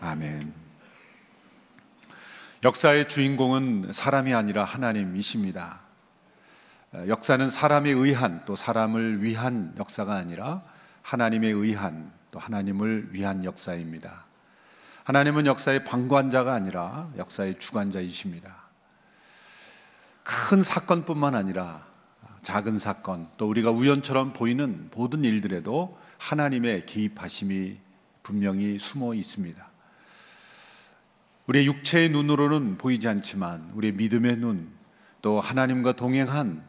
아멘. 역사의 주인공은 사람이 아니라 하나님이십니다. 역사는 사람에 의한 또 사람을 위한 역사가 아니라 하나님에 의한 또 하나님을 위한 역사입니다. 하나님은 역사의 방관자가 아니라 역사의 주관자이십니다. 큰 사건뿐만 아니라 작은 사건, 또 우리가 우연처럼 보이는 모든 일들에도 하나님의 개입하심이 분명히 숨어 있습니다. 우리의 육체의 눈으로는 보이지 않지만 우리의 믿음의 눈, 또 하나님과 동행한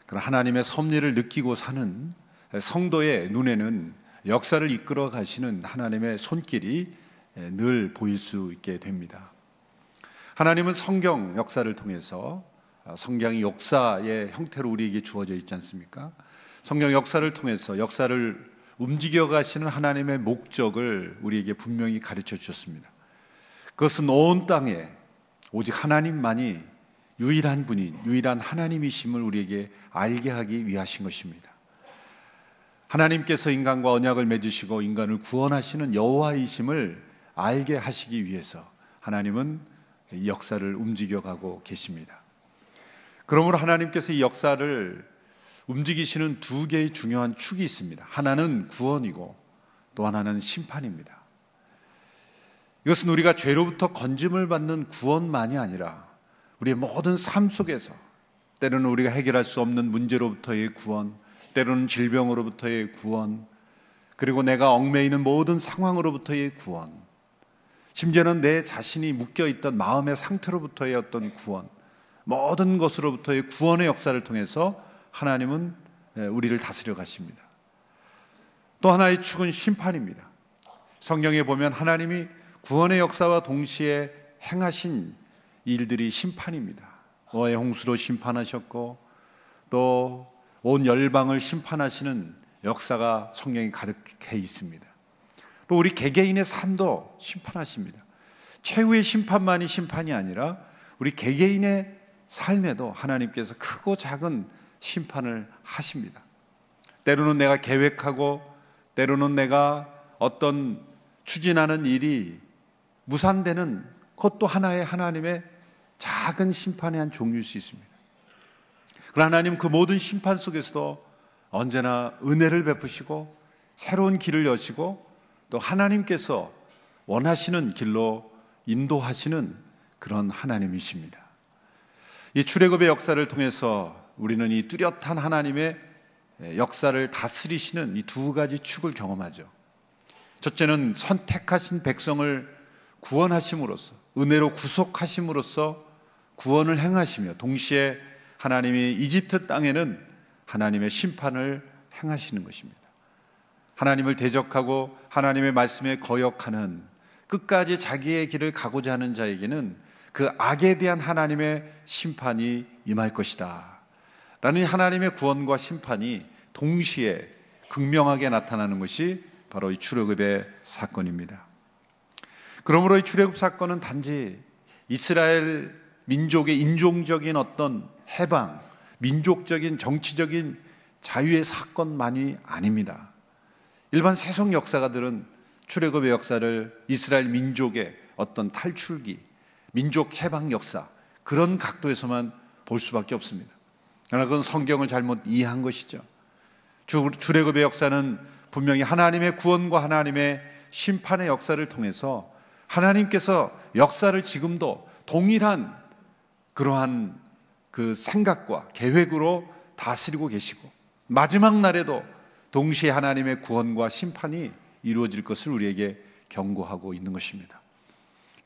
그런 하나님의 섭리를 느끼고 사는 성도의 눈에는 역사를 이끌어 가시는 하나님의 손길이 늘 보일 수 있게 됩니다. 하나님은 성경 역사를 통해서, 성경이 역사의 형태로 우리에게 주어져 있지 않습니까? 성경 역사를 통해서 역사를 움직여 가시는 하나님의 목적을 우리에게 분명히 가르쳐 주셨습니다. 그것은 온 땅에 오직 하나님만이 유일한 분인, 유일한 하나님이심을 우리에게 알게 하기 위하신 것입니다. 하나님께서 인간과 언약을 맺으시고 인간을 구원하시는 여호와이심을 알게 하시기 위해서 하나님은 이 역사를 움직여가고 계십니다. 그러므로 하나님께서 이 역사를 움직이시는 두 개의 중요한 축이 있습니다. 하나는 구원이고 또 하나는 심판입니다. 이것은 우리가 죄로부터 건짐을 받는 구원만이 아니라 우리의 모든 삶 속에서 때로는 우리가 해결할 수 없는 문제로부터의 구원, 때로는 질병으로부터의 구원, 그리고 내가 얽매이는 모든 상황으로부터의 구원, 심지어는 내 자신이 묶여있던 마음의 상태로부터의 어떤 구원, 모든 것으로부터의 구원의 역사를 통해서 하나님은 우리를 다스려 가십니다. 또 하나의 축은 심판입니다. 성경에 보면 하나님이 구원의 역사와 동시에 행하신 일들이 심판입니다. 노아의 홍수로 심판하셨고 또 온 열방을 심판하시는 역사가 성경에 가득해 있습니다. 또 우리 개개인의 삶도 심판하십니다. 최후의 심판만이 심판이 아니라 우리 개개인의 삶에도 하나님께서 크고 작은 심판을 하십니다. 때로는 내가 계획하고 때로는 내가 어떤 추진하는 일이 무산되는 그것도 하나의 하나님의 작은 심판의 한 종류일 수 있습니다. 그러나 하나님 그 모든 심판 속에서도 언제나 은혜를 베푸시고 새로운 길을 여시고 또 하나님께서 원하시는 길로 인도하시는 그런 하나님이십니다. 이 출애굽의 역사를 통해서 우리는 이 뚜렷한 하나님의 역사를 다스리시는 이 두 가지 축을 경험하죠. 첫째는 선택하신 백성을 구원하심으로써, 은혜로 구속하심으로써 구원을 행하시며 동시에 하나님이 이집트 땅에는 하나님의 심판을 행하시는 것입니다. 하나님을 대적하고 하나님의 말씀에 거역하는, 끝까지 자기의 길을 가고자 하는 자에게는 그 악에 대한 하나님의 심판이 임할 것이다 라는 하나님의 구원과 심판이 동시에 극명하게 나타나는 것이 바로 이 출애굽의 사건입니다. 그러므로 이 출애굽 사건은 단지 이스라엘 민족의 인종적인 어떤 해방, 민족적인 정치적인 자유의 사건만이 아닙니다. 일반 세속 역사가들은 출애굽의 역사를 이스라엘 민족의 어떤 탈출기, 민족 해방 역사, 그런 각도에서만 볼 수밖에 없습니다. 그러나 그건 성경을 잘못 이해한 것이죠. 출애굽의 역사는 분명히 하나님의 구원과 하나님의 심판의 역사를 통해서 하나님께서 역사를 지금도 동일한 그러한 그 생각과 계획으로 다스리고 계시고 마지막 날에도 동시에 하나님의 구원과 심판이 이루어질 것을 우리에게 경고하고 있는 것입니다.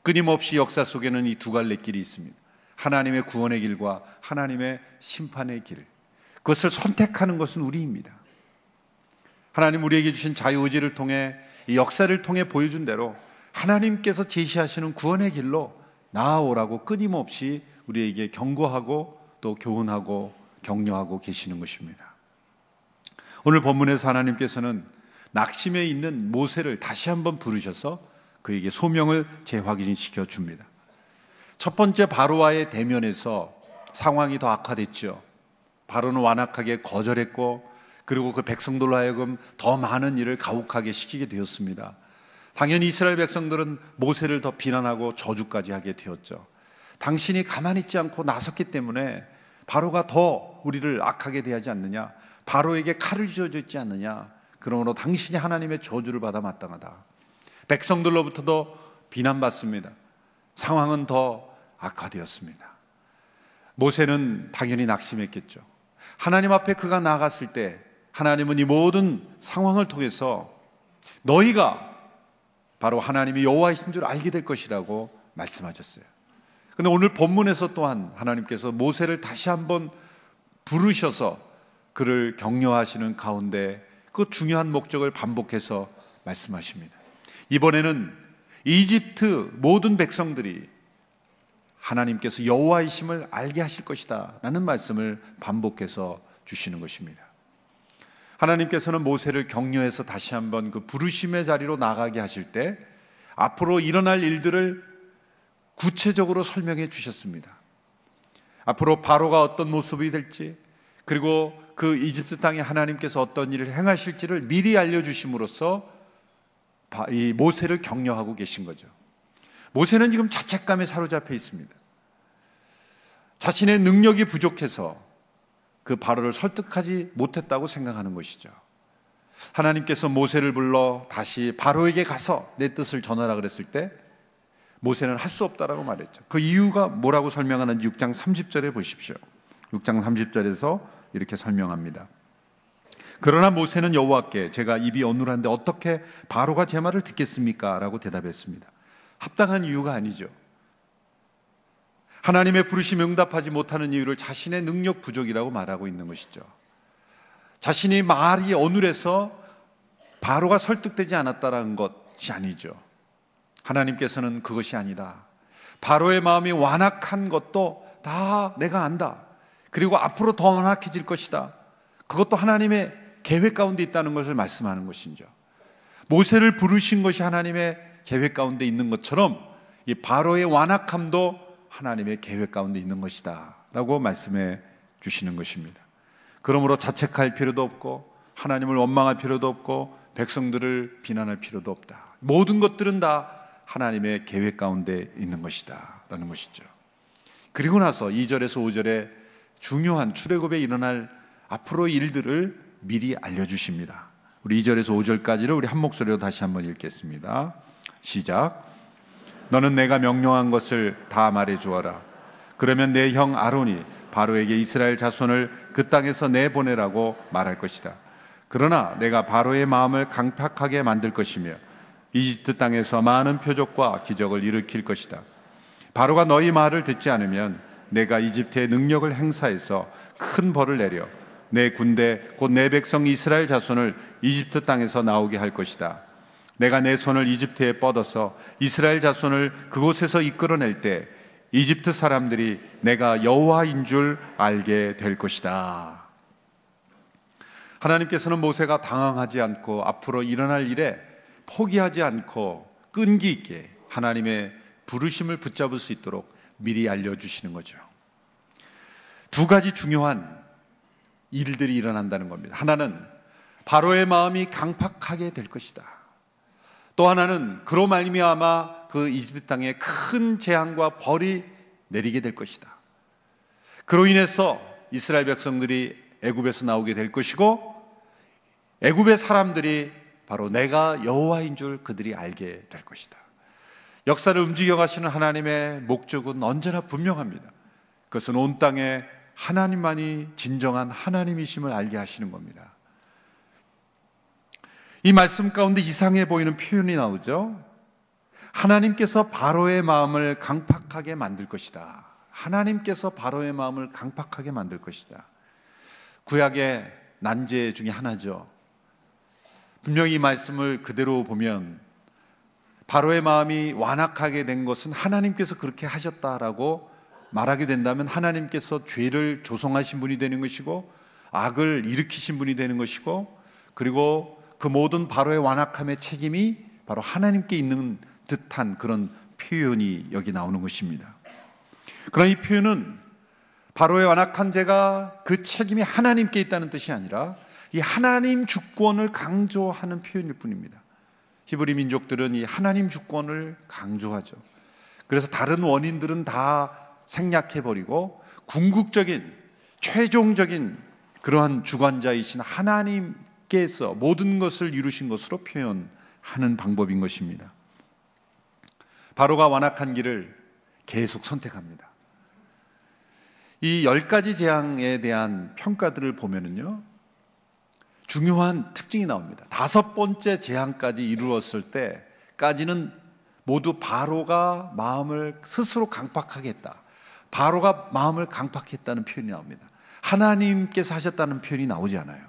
끊임없이 역사 속에는 이 두 갈래 길이 있습니다. 하나님의 구원의 길과 하나님의 심판의 길, 그것을 선택하는 것은 우리입니다. 하나님 우리에게 주신 자유의지를 통해 이 역사를 통해 보여준 대로 하나님께서 제시하시는 구원의 길로 나아오라고 끊임없이 우리에게 경고하고 또 교훈하고 격려하고 계시는 것입니다. 오늘 본문에서 하나님께서는 낙심해 있는 모세를 다시 한번 부르셔서 그에게 소명을 재확인시켜 줍니다. 첫 번째 바로와의 대면에서 상황이 더 악화됐죠. 바로는 완악하게 거절했고 그리고 그 백성들로 하여금 더 많은 일을 가혹하게 시키게 되었습니다. 당연히 이스라엘 백성들은 모세를 더 비난하고 저주까지 하게 되었죠. 당신이 가만히 있지 않고 나섰기 때문에 바로가 더 우리를 악하게 대하지 않느냐, 바로에게 칼을 쥐어줬지 않느냐, 그러므로 당신이 하나님의 저주를 받아 마땅하다. 백성들로부터도 비난받습니다. 상황은 더 악화되었습니다. 모세는 당연히 낙심했겠죠. 하나님 앞에 그가 나아갔을 때 하나님은 이 모든 상황을 통해서 너희가 바로 하나님이 여호와이신 줄 알게 될 것이라고 말씀하셨어요. 그런데 오늘 본문에서 또한 하나님께서 모세를 다시 한번 부르셔서 그를 격려하시는 가운데 그 중요한 목적을 반복해서 말씀하십니다. 이번에는 이집트 모든 백성들이 하나님께서 여호와이심을 알게 하실 것이다 라는 말씀을 반복해서 주시는 것입니다. 하나님께서는 모세를 격려해서 다시 한번 그 부르심의 자리로 나가게 하실 때 앞으로 일어날 일들을 구체적으로 설명해 주셨습니다. 앞으로 바로가 어떤 모습이 될지, 그리고 그 이집트 땅에 하나님께서 어떤 일을 행하실지를 미리 알려주심으로써 이 모세를 격려하고 계신 거죠. 모세는 지금 자책감에 사로잡혀 있습니다. 자신의 능력이 부족해서 그 바로를 설득하지 못했다고 생각하는 것이죠. 하나님께서 모세를 불러 다시 바로에게 가서 내 뜻을 전하라 그랬을 때 모세는 할 수 없다라고 말했죠. 그 이유가 뭐라고 설명하는지 6장 30절에 보십시오. 6장 30절에서 이렇게 설명합니다. 그러나 모세는 여호와께 제가 입이 어눌한데 어떻게 바로가 제 말을 듣겠습니까? 라고 대답했습니다. 합당한 이유가 아니죠. 하나님의 부르심에 응답하지 못하는 이유를 자신의 능력 부족이라고 말하고 있는 것이죠. 자신이 말이 어눌해서 바로가 설득되지 않았다는 것이 아니죠. 하나님께서는 그것이 아니다. 바로의 마음이 완악한 것도 다 내가 안다. 그리고 앞으로 더 완악해질 것이다. 그것도 하나님의 계획 가운데 있다는 것을 말씀하는 것이죠. 모세를 부르신 것이 하나님의 계획 가운데 있는 것처럼 이 바로의 완악함도 하나님의 계획 가운데 있는 것이다 라고 말씀해 주시는 것입니다. 그러므로 자책할 필요도 없고 하나님을 원망할 필요도 없고 백성들을 비난할 필요도 없다. 모든 것들은 다 하나님의 계획 가운데 있는 것이다 라는 것이죠. 그리고 나서 2절에서 5절에 중요한 출애굽에 일어날 앞으로의 일들을 미리 알려주십니다. 우리 2절에서 5절까지를 우리 한 목소리로 다시 한번 읽겠습니다. 시작. 너는 내가 명령한 것을 다 말해 주어라. 그러면 내 형 아론이 바로에게 이스라엘 자손을 그 땅에서 내보내라고 말할 것이다. 그러나 내가 바로의 마음을 강팍하게 만들 것이며 이집트 땅에서 많은 표적과 기적을 일으킬 것이다. 바로가 너희 말을 듣지 않으면 내가 이집트의 능력을 행사해서 큰 벌을 내려 내 군대 곧 내 백성 이스라엘 자손을 이집트 땅에서 나오게 할 것이다. 내가 내 손을 이집트에 뻗어서 이스라엘 자손을 그곳에서 이끌어낼 때 이집트 사람들이 내가 여호와인 줄 알게 될 것이다. 하나님께서는 모세가 당황하지 않고 앞으로 일어날 일에 포기하지 않고 끈기 있게 하나님의 부르심을 붙잡을 수 있도록 미리 알려주시는 거죠. 두 가지 중요한 일들이 일어난다는 겁니다. 하나는 바로의 마음이 강팍하게 될 것이다. 또 하나는 그로 말미암아 그 이집트 땅에 큰 재앙과 벌이 내리게 될 것이다. 그로 인해서 이스라엘 백성들이 애굽에서 나오게 될 것이고 애굽의 사람들이 바로 내가 여호와인 줄 그들이 알게 될 것이다. 역사를 움직여 가시는 하나님의 목적은 언제나 분명합니다. 그것은 온 땅에 하나님만이 진정한 하나님이심을 알게 하시는 겁니다. 이 말씀 가운데 이상해 보이는 표현이 나오죠. 하나님께서 바로의 마음을 강팍하게 만들 것이다. 하나님께서 바로의 마음을 강팍하게 만들 것이다. 구약의 난제 중에 하나죠. 분명히 이 말씀을 그대로 보면 바로의 마음이 완악하게 된 것은 하나님께서 그렇게 하셨다라고 말하게 된다면 하나님께서 죄를 조성하신 분이 되는 것이고 악을 일으키신 분이 되는 것이고, 그리고 그 모든 바로의 완악함의 책임이 바로 하나님께 있는 듯한 그런 표현이 여기 나오는 것입니다. 그러나 이 표현은 바로의 완악한 죄가 그 책임이 하나님께 있다는 뜻이 아니라 이 하나님 주권을 강조하는 표현일 뿐입니다. 히브리 민족들은 이 하나님 주권을 강조하죠. 그래서 다른 원인들은 다 생략해버리고 궁극적인 최종적인 그러한 주관자이신 하나님께서 모든 것을 이루신 것으로 표현하는 방법인 것입니다. 바로가 완악한 길을 계속 선택합니다. 이 10가지 재앙에 대한 평가들을 보면은요, 중요한 특징이 나옵니다. 5번째 재앙까지 이루었을 때까지는 모두 바로가 마음을 스스로 강팍하게 했다. 바로가 마음을 강팍했다는 표현이 나옵니다. 하나님께서 하셨다는 표현이 나오지 않아요.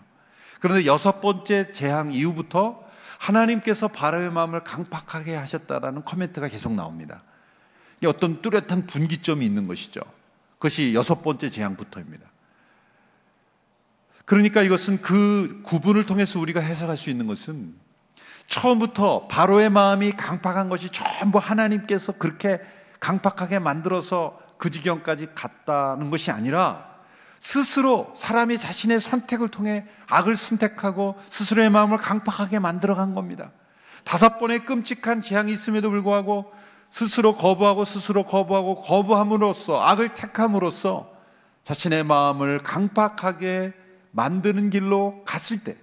그런데 6번째 재앙 이후부터 하나님께서 바로의 마음을 강팍하게 하셨다라는 코멘트가 계속 나옵니다. 어떤 뚜렷한 분기점이 있는 것이죠. 그것이 6번째 재앙부터입니다. 그러니까 이것은 그 구분을 통해서 우리가 해석할 수 있는 것은 처음부터 바로의 마음이 강팍한 것이 전부 하나님께서 그렇게 강팍하게 만들어서 그 지경까지 갔다는 것이 아니라 스스로 사람이 자신의 선택을 통해 악을 선택하고 스스로의 마음을 강팍하게 만들어간 겁니다. 5번의 끔찍한 재앙이 있음에도 불구하고 스스로 거부함으로써 악을 택함으로써 자신의 마음을 강팍하게 만드는 길로 갔을 때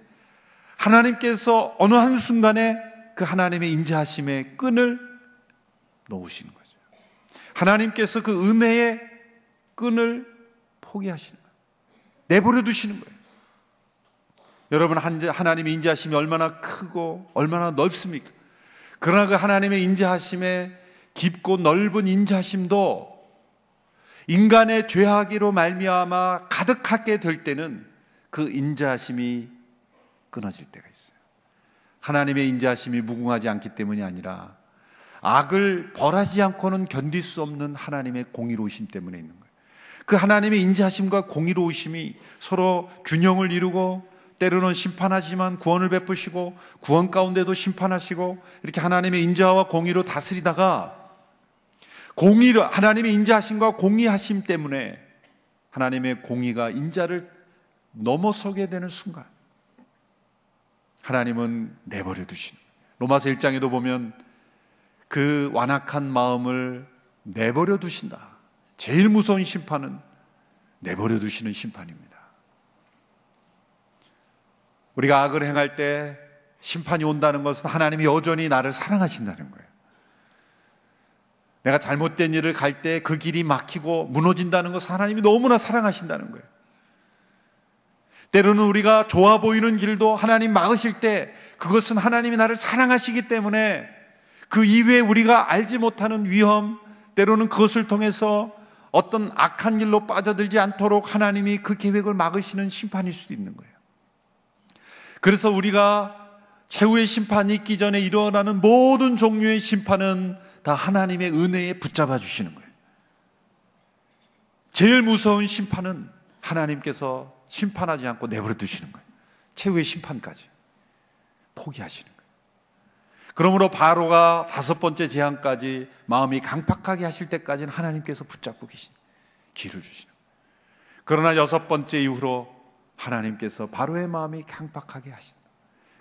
하나님께서 어느 한순간에 그 하나님의 인자하심의 끈을 놓으시는 거죠. 하나님께서 그 은혜의 끈을 포기하시는 거예요. 내버려 두시는 거예요. 여러분, 하나님의 인자하심이 얼마나 크고 얼마나 넓습니까? 그러나 그 하나님의 인자하심의 깊고 넓은 인자하심도 인간의 죄악으로 말미암아 가득하게 될 때는 그 인자하심이 끊어질 때가 있어요. 하나님의 인자하심이 무궁하지 않기 때문이 아니라 악을 벌하지 않고는 견딜 수 없는 하나님의 공의로우심 때문에 있는 거예요. 그 하나님의 인자하심과 공의로우심이 서로 균형을 이루고 때로는 심판하지만 구원을 베푸시고 구원 가운데도 심판하시고 이렇게 하나님의 인자와 공의로 다스리다가 하나님의 인자하심과 공의하심 때문에 하나님의 공의가 인자를 넘어서게 되는 순간 하나님은 내버려 두시는, 로마서 1장에도 보면 그 완악한 마음을 내버려 두신다. 제일 무서운 심판은 내버려 두시는 심판입니다. 우리가 악을 행할 때 심판이 온다는 것은 하나님이 여전히 나를 사랑하신다는 거예요. 내가 잘못된 일을 갈 때 그 길이 막히고 무너진다는 것은 하나님이 너무나 사랑하신다는 거예요. 때로는 우리가 좋아 보이는 길도 하나님 막으실 때 그것은 하나님이 나를 사랑하시기 때문에 그 이외에 우리가 알지 못하는 위험, 때로는 그것을 통해서 어떤 악한 길로 빠져들지 않도록 하나님이 그 계획을 막으시는 심판일 수도 있는 거예요. 그래서 우리가 최후의 심판이 있기 전에 일어나는 모든 종류의 심판은 다 하나님의 은혜에 붙잡아 주시는 거예요. 제일 무서운 심판은 하나님께서 심판하지 않고 내버려 두시는 거예요. 최후의 심판까지 포기하시는 거예요. 그러므로 바로가 5번째 재앙까지 마음이 강팍하게 하실 때까지는 하나님께서 붙잡고 계신 길을 주시는 거예요. 그러나 6번째 이후로 하나님께서 바로의 마음이 강팍하게 하신다.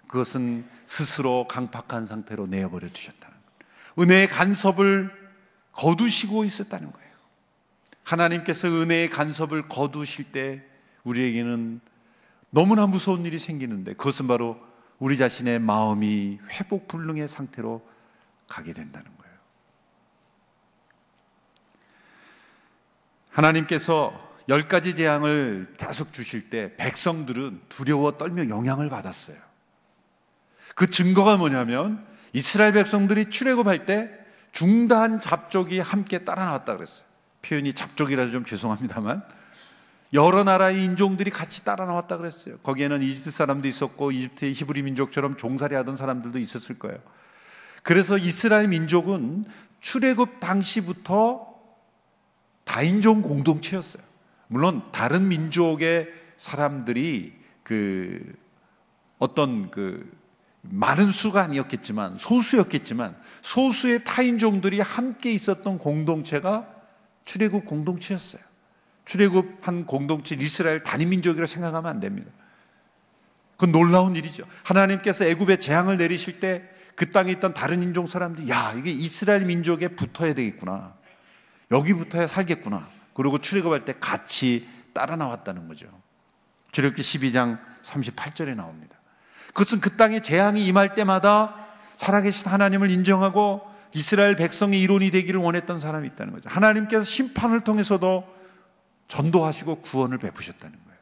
그것은 스스로 강팍한 상태로 내버려 두셨다는 거예요. 은혜의 간섭을 거두시고 있었다는 거예요. 하나님께서 은혜의 간섭을 거두실 때 우리에게는 너무나 무서운 일이 생기는데 그것은 바로 우리 자신의 마음이 회복 불능의 상태로 가게 된다는 거예요. 하나님께서 10가지 재앙을 계속 주실 때 백성들은 두려워 떨며 영향을 받았어요. 그 증거가 뭐냐면 이스라엘 백성들이 출애굽할 때 중단 잡족이 함께 따라 나왔다 그랬어요. 표현이 잡족이라서 좀 죄송합니다만 여러 나라의 인종들이 같이 따라 나왔다 그랬어요. 거기에는 이집트 사람도 있었고 이집트의 히브리 민족처럼 종살이 하던 사람들도 있었을 거예요. 그래서 이스라엘 민족은 출애굽 당시부터 다인종 공동체였어요. 물론 다른 민족의 사람들이 어떤 많은 수가 아니었겠지만 소수였겠지만 소수의 타인종들이 함께 있었던 공동체가 출애굽 공동체였어요. 출애굽한 공동체 이스라엘 단위민족이라고 생각하면 안 됩니다. 그건 놀라운 일이죠. 하나님께서 애굽에 재앙을 내리실 때 그 땅에 있던 다른 인종 사람들이 야, 이게 이스라엘 민족에 붙어야 되겠구나, 여기 붙어야 살겠구나, 그리고 출애굽할 때 같이 따라 나왔다는 거죠. 출애굽기 12장 38절에 나옵니다. 그것은 그 땅에 재앙이 임할 때마다 살아계신 하나님을 인정하고 이스라엘 백성의 일원이 되기를 원했던 사람이 있다는 거죠. 하나님께서 심판을 통해서도 전도하시고 구원을 베푸셨다는 거예요.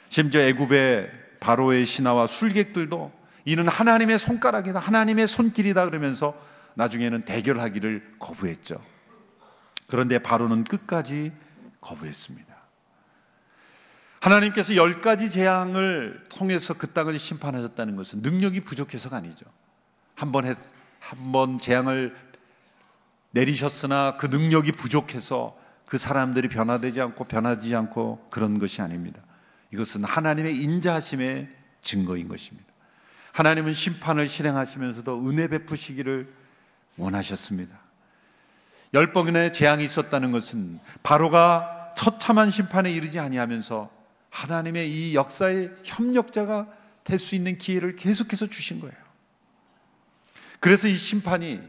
심지어 애굽의 바로의 신하와 술객들도 이는 하나님의 손가락이다, 하나님의 손길이다 그러면서 나중에는 대결하기를 거부했죠. 그런데 바로는 끝까지 거부했습니다. 하나님께서 10가지 재앙을 통해서 그 땅을 심판하셨다는 것은 능력이 부족해서가 아니죠. 한 번 재앙을 내리셨으나 그 능력이 부족해서 그 사람들이 변화되지 않고 그런 것이 아닙니다. 이것은 하나님의 인자하심의 증거인 것입니다. 하나님은 심판을 실행하시면서도 은혜 베푸시기를 원하셨습니다. 10번의 재앙이 있었다는 것은 바로가 처참한 심판에 이르지 아니하면서 하나님의 이 역사의 협력자가 될 수 있는 기회를 계속해서 주신 거예요. 그래서 이 심판이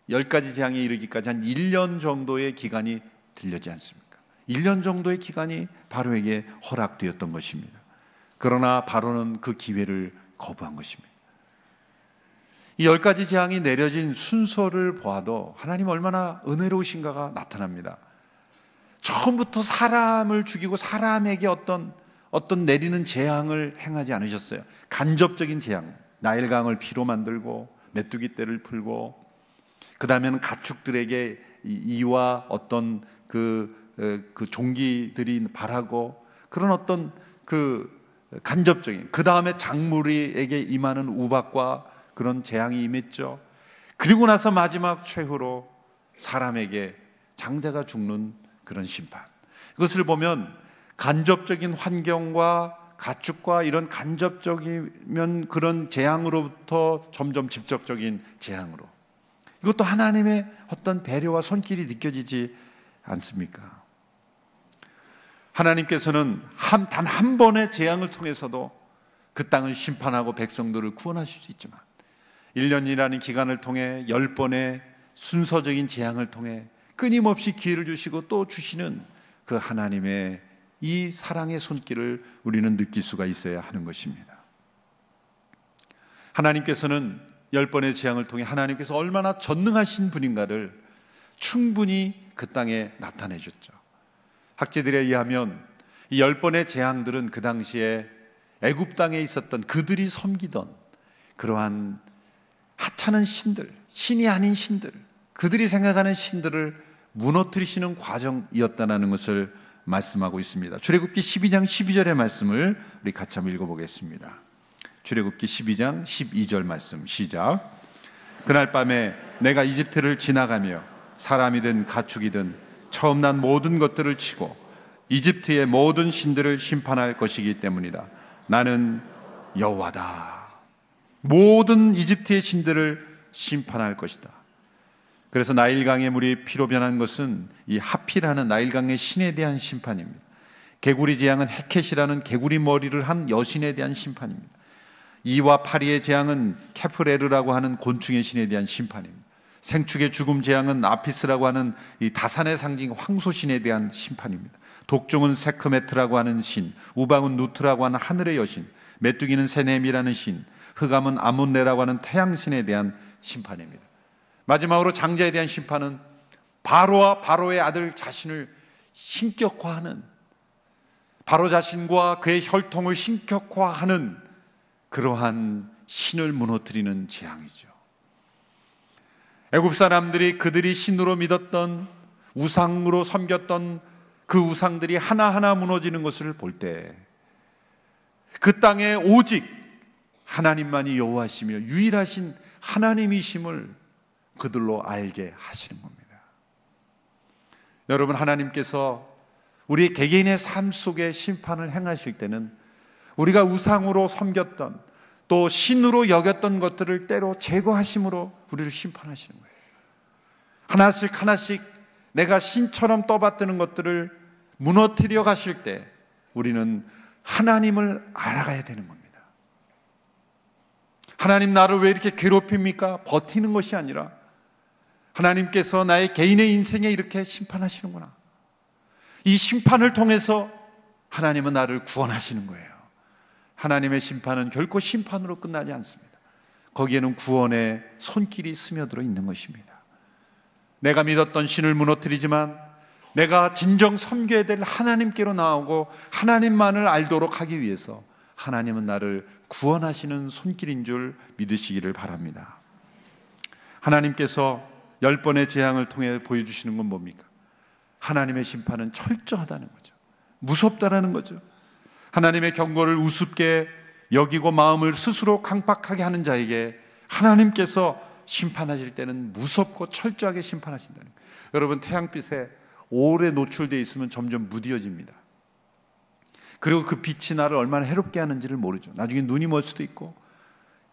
10가지 재앙에 이르기까지 한 1년 정도의 기간이 들렸지 않습니까? 1년 정도의 기간이 바로에게 허락되었던 것입니다. 그러나 바로는 그 기회를 거부한 것입니다. 이 10가지 재앙이 내려진 순서를 보아도 하나님 얼마나 은혜로우신가가 나타납니다. 처음부터 사람을 죽이고 사람에게 어떤 내리는 재앙을 행하지 않으셨어요. 간접적인 재앙, 나일강을 피로 만들고 메뚜기 떼를 풀고, 그 다음에는 가축들에게 이와 어떤 그 종기들이 발하고, 그런 어떤 그 간접적인, 그 다음에 작물에게 임하는 우박과 그런 재앙이 임했죠. 그리고 나서 마지막 최후로 사람에게 장자가 죽는 그런 심판. 이것을 보면 간접적인 환경과 가축과 이런 간접적이면 그런 재앙으로부터 점점 직접적인 재앙으로, 이것도 하나님의 어떤 배려와 손길이 느껴지지 않습니까? 하나님께서는 단 한 번의 재앙을 통해서도 그 땅을 심판하고 백성들을 구원하실 수 있지만 1년이라는 기간을 통해 10번의 순서적인 재앙을 통해 끊임없이 기회를 주시고 또 주시는 그 하나님의 이 사랑의 손길을 우리는 느낄 수가 있어야 하는 것입니다. 하나님께서는 10번의 재앙을 통해 하나님께서 얼마나 전능하신 분인가를 충분히 그 땅에 나타내 줬죠. 학자들에 의하면 이 10번의 재앙들은 그 당시에 애굽 땅에 있었던 그들이 섬기던 그러한 하찮은 신들, 신이 아닌 신들, 그들이 생각하는 신들을 무너뜨리시는 과정이었다는 것을 말씀하고 있습니다. 출애굽기 12장 12절의 말씀을 우리 같이 한번 읽어보겠습니다. 출애굽기 12장 12절 말씀 시작. 그날 밤에 내가 이집트를 지나가며 사람이든 가축이든 처음 난 모든 것들을 치고 이집트의 모든 신들을 심판할 것이기 때문이다. 나는 여호와다. 모든 이집트의 신들을 심판할 것이다. 그래서 나일강의 물이 피로 변한 것은 이 하피라는 나일강의 신에 대한 심판입니다. 개구리 재앙은 헤켓이라는 개구리 머리를 한 여신에 대한 심판입니다. 이와 파리의 재앙은 케프레르라고 하는 곤충의 신에 대한 심판입니다. 생축의 죽음 재앙은 아피스라고 하는 이 다산의 상징 황소신에 대한 심판입니다. 독종은 세크메트라고 하는 신, 우방은 누트라고 하는 하늘의 여신, 메뚜기는 세넴이라는 신, 흑암은 아문레라고 하는 태양신에 대한 심판입니다. 마지막으로 장자에 대한 심판은 바로와 바로의 아들 자신을 신격화하는, 바로 자신과 그의 혈통을 신격화하는 그러한 신을 무너뜨리는 재앙이죠. 애굽 사람들이 그들이 신으로 믿었던, 우상으로 섬겼던 그 우상들이 하나하나 무너지는 것을 볼 때 그 땅에 오직 하나님만이 여호와시며 유일하신 하나님이심을 그들로 알게 하시는 겁니다. 여러분, 하나님께서 우리 개개인의 삶 속에 심판을 행하실 때는 우리가 우상으로 섬겼던, 또 신으로 여겼던 것들을 때로 제거하심으로 우리를 심판하시는 거예요. 하나씩 하나씩 내가 신처럼 떠받드는 것들을 무너뜨려 가실 때 우리는 하나님을 알아가야 되는 겁니다. 하나님 나를 왜 이렇게 괴롭힙니까? 버티는 것이 아니라 하나님께서 나의 개인의 인생에 이렇게 심판하시는구나. 이 심판을 통해서 하나님은 나를 구원하시는 거예요. 하나님의 심판은 결코 심판으로 끝나지 않습니다. 거기에는 구원의 손길이 스며들어 있는 것입니다. 내가 믿었던 신을 무너뜨리지만 내가 진정 섬겨야 될 하나님께로 나오고 하나님만을 알도록 하기 위해서 하나님은 나를 구원하시는 손길인 줄 믿으시기를 바랍니다. 하나님께서 10번의 재앙을 통해 보여주시는 건 뭡니까? 하나님의 심판은 철저하다는 거죠. 무섭다라는 거죠. 하나님의 경고를 우습게 여기고 마음을 스스로 강박하게 하는 자에게 하나님께서 심판하실 때는 무섭고 철저하게 심판하신다는 거예요. 여러분, 태양빛에 오래 노출되어 있으면 점점 무뎌집니다. 그리고 그 빛이 나를 얼마나 해롭게 하는지를 모르죠. 나중에 눈이 멀 수도 있고,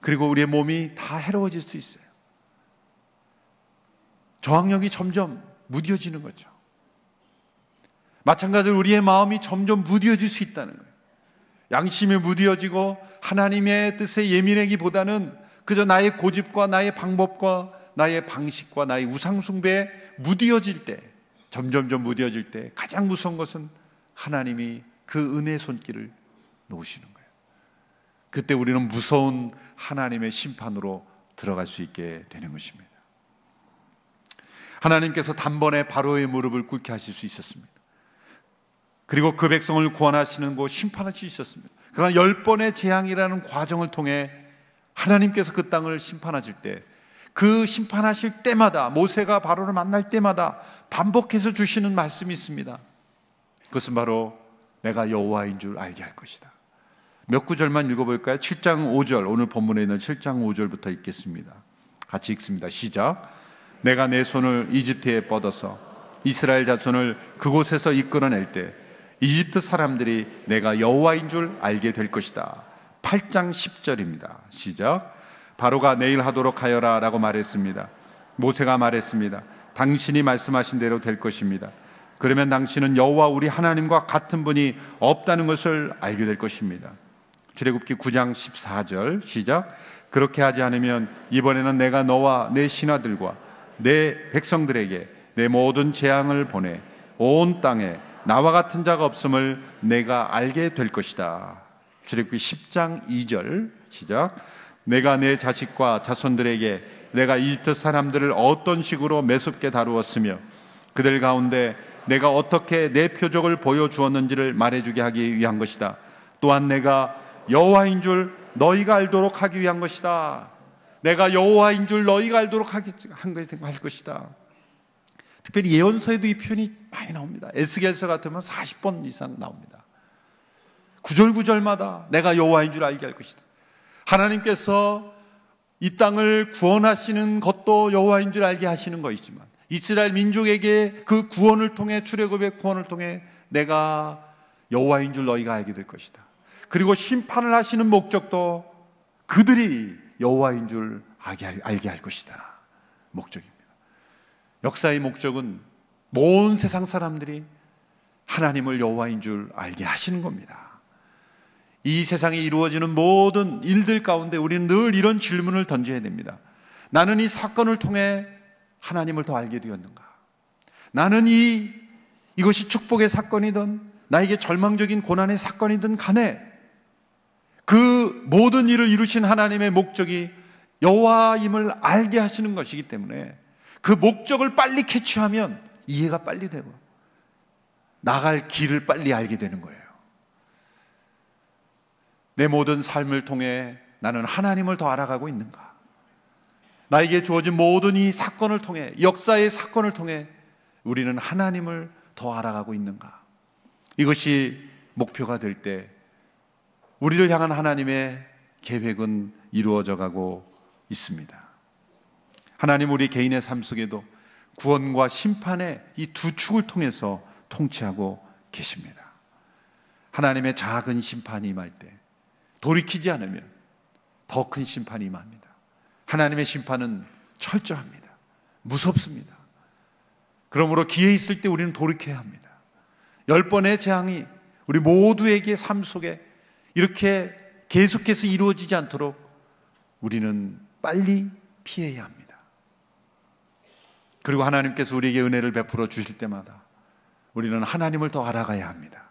그리고 우리의 몸이 다 해로워질 수 있어요. 저항력이 점점 무뎌지는 거죠. 마찬가지로 우리의 마음이 점점 무뎌질 수 있다는 거예요. 양심이 무뎌지고 하나님의 뜻에 예민하기보다는 그저 나의 고집과 나의 방법과 나의 방식과 나의 우상숭배에 무뎌질 때, 점점점 무뎌질 때 가장 무서운 것은 하나님이 그 은혜의 손길을 놓으시는 거예요. 그때 우리는 무서운 하나님의 심판으로 들어갈 수 있게 되는 것입니다. 하나님께서 단번에 바로의 무릎을 꿇게 하실 수 있었습니다. 그리고 그 백성을 구원하시는 곳 심판하실 수 있었습니다. 그러나 10번의 재앙이라는 과정을 통해 하나님께서 그 땅을 심판하실 때, 그 심판하실 때마다, 모세가 바로를 만날 때마다 반복해서 주시는 말씀이 있습니다. 그것은 바로 내가 여호와인 줄 알게 할 것이다. 몇 구절만 읽어볼까요? 7장 5절, 오늘 본문에 있는 7장 5절부터 읽겠습니다. 같이 읽습니다. 시작. 내가 내 손을 이집트에 뻗어서 이스라엘 자손을 그곳에서 이끌어낼 때 이집트 사람들이 내가 여호와인 줄 알게 될 것이다. 8장 10절입니다. 시작. 바로가 내일 하도록 하여라 라고 말했습니다. 모세가 말했습니다. 당신이 말씀하신 대로 될 것입니다. 그러면 당신은 여호와 우리 하나님과 같은 분이 없다는 것을 알게 될 것입니다. 출애굽기 9장 14절 시작. 그렇게 하지 않으면 이번에는 내가 너와 내 신하들과 내 백성들에게 내 모든 재앙을 보내 온 땅에 나와 같은 자가 없음을 내가 알게 될 것이다. 출애굽기 10장 2절 시작. 내가 내 자식과 자손들에게 내가 이집트 사람들을 어떤 식으로 매섭게 다루었으며 그들 가운데 내가 어떻게 내 표적을 보여주었는지를 말해주게 하기 위한 것이다. 또한 내가 여호와인 줄 너희가 알도록 하기 위한 것이다. 내가 여호와인 줄 너희가 알도록 할 것이다. 특별히 예언서에도 이 표현이 많이 나옵니다. 에스겔서 같으면 40번 이상 나옵니다. 구절구절마다 내가 여호와인 줄 알게 할 것이다. 하나님께서 이 땅을 구원하시는 것도 여호와인 줄 알게 하시는 것이지만 이스라엘 민족에게 그 구원을 통해, 출애굽의 구원을 통해 내가 여호와인 줄 너희가 알게 될 것이다. 그리고 심판을 하시는 목적도 그들이 여호와인 줄 알게 할 것이다. 목적입니다. 역사의 목적은 온 세상 사람들이 하나님을 여호와인 줄 알게 하시는 겁니다. 이 세상에 이루어지는 모든 일들 가운데 우리는 늘 이런 질문을 던져야 됩니다. 나는 이 사건을 통해 하나님을 더 알게 되었는가? 나는 이것이 축복의 사건이든 나에게 절망적인 고난의 사건이든 간에 그 모든 일을 이루신 하나님의 목적이 여호와임을 알게 하시는 것이기 때문에 그 목적을 빨리 캐치하면 이해가 빨리 되고 나갈 길을 빨리 알게 되는 거예요. 내 모든 삶을 통해 나는 하나님을 더 알아가고 있는가? 나에게 주어진 모든 이 사건을 통해, 역사의 사건을 통해 우리는 하나님을 더 알아가고 있는가? 이것이 목표가 될 때 우리를 향한 하나님의 계획은 이루어져 가고 있습니다. 하나님 우리 개인의 삶 속에도 구원과 심판의 이 두 축을 통해서 통치하고 계십니다. 하나님의 작은 심판이 임할 때 돌이키지 않으면 더 큰 심판이 임합니다. 하나님의 심판은 철저합니다. 무섭습니다. 그러므로 기회 있을 때 우리는 돌이켜야 합니다. 10번의 재앙이 우리 모두에게 삶 속에 이렇게 계속해서 이루어지지 않도록 우리는 빨리 피해야 합니다. 그리고 하나님께서 우리에게 은혜를 베풀어 주실 때마다 우리는 하나님을 더 알아가야 합니다.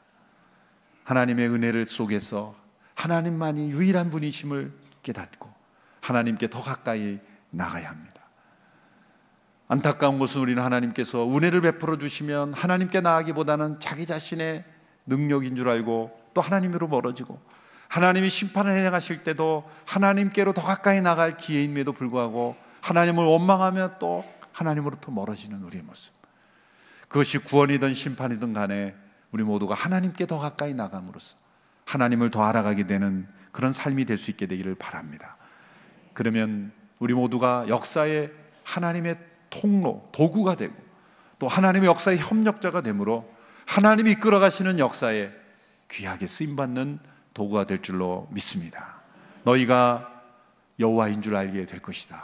하나님의 은혜를 속에서 하나님만이 유일한 분이심을 깨닫고 하나님께 더 가까이 나가야 합니다. 안타까운 것은 우리는 하나님께서 은혜를 베풀어 주시면 하나님께 나아가기보다는 자기 자신의 능력인 줄 알고 또 하나님으로 멀어지고, 하나님이 심판을 해나가실 때도 하나님께로 더 가까이 나갈 기회임에도 불구하고 하나님을 원망하며 또 하나님으로부터 멀어지는 우리의 모습, 그것이 구원이든 심판이든 간에 우리 모두가 하나님께 더 가까이 나감으로써 하나님을 더 알아가게 되는 그런 삶이 될 수 있게 되기를 바랍니다. 그러면 우리 모두가 역사의 하나님의 통로, 도구가 되고 또 하나님의 역사의 협력자가 되므로 하나님이 이끌어 가시는 역사에 귀하게 쓰임받는 도구가 될 줄로 믿습니다. 너희가 여호와인 줄 알게 될 것이다.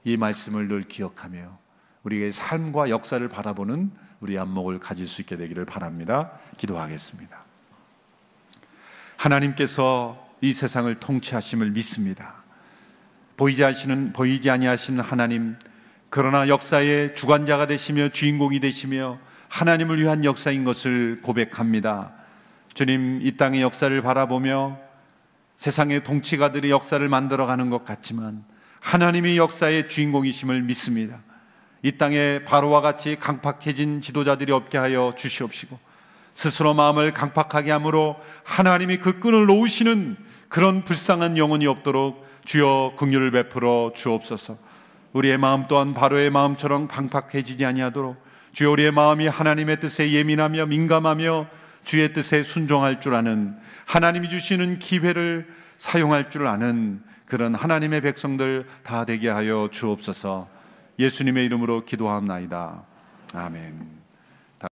이 말씀을 늘 기억하며 우리의 삶과 역사를 바라보는 우리 안목을 가질 수 있게 되기를 바랍니다. 기도하겠습니다. 하나님께서 이 세상을 통치하심을 믿습니다. 보이지 아니하시는 하나님, 그러나 역사의 주관자가 되시며 주인공이 되시며 하나님을 위한 역사인 것을 고백합니다. 주님, 이 땅의 역사를 바라보며 세상의 통치가들이 역사를 만들어가는 것 같지만 하나님이 역사의 주인공이심을 믿습니다. 이 땅에 바로와 같이 강팍해진 지도자들이 없게 하여 주시옵시고, 스스로 마음을 강팍하게 함으로 하나님이 그 끈을 놓으시는 그런 불쌍한 영혼이 없도록 주여 긍휼을 베풀어 주옵소서. 우리의 마음 또한 바로의 마음처럼 강팍해지지 아니하도록 주여 우리의 마음이 하나님의 뜻에 예민하며 민감하며 주의 뜻에 순종할 줄 아는, 하나님이 주시는 기회를 사용할 줄 아는 그런 하나님의 백성들 다 되게 하여 주옵소서. 예수님의 이름으로 기도합나이다. 아멘.